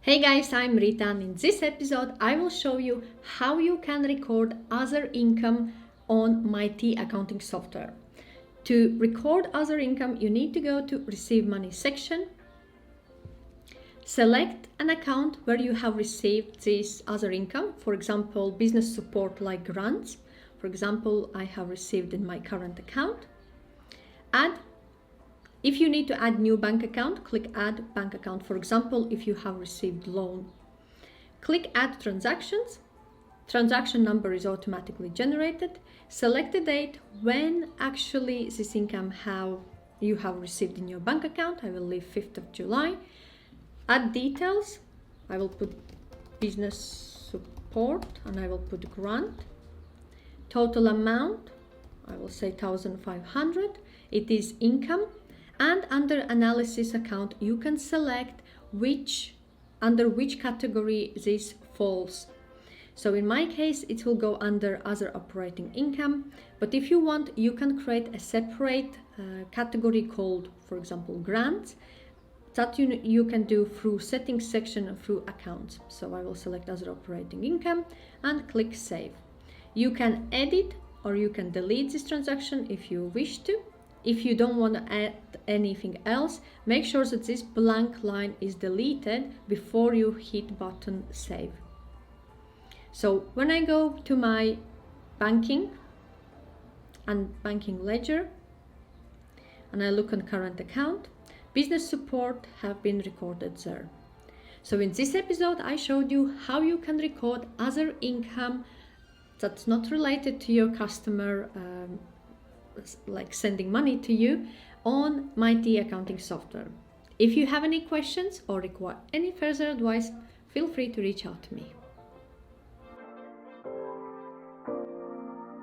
Hey guys, I'm Rita, and in this episode I will show you how you can record other income on MyT accounting software. To record other income, you need to go to Receive Money section, select an account where you have received this other income, for example, business support like grants. For example, I have received in my current account. If you need to add new bank account, click Add Bank Account. For example, if you have received loan. Click Add Transactions. Transaction number is automatically generated. Select the date when actually this income you have received in your bank account. I will leave 5th of July. Add details. I will put business support and I will put grant. Total amount, I will say 1,500. It is income. And under analysis account, you can select under which category this falls. So in my case, it will go under other operating income. But if you want, you can create a separate category called, for example, grants. That you can do through settings section and through accounts. So I will select other operating income and click save. You can edit or you can delete this transaction if you wish to. If you don't want to add anything else, make sure that this blank line is deleted before you hit button save. So when I go to my banking and banking ledger and I look on current account, business support have been recorded there. So in this episode, I showed you how you can record other income that's not related to your customer, like sending money to you, on MyT accounting software. If you have any questions or require any further advice, feel free to reach out to me.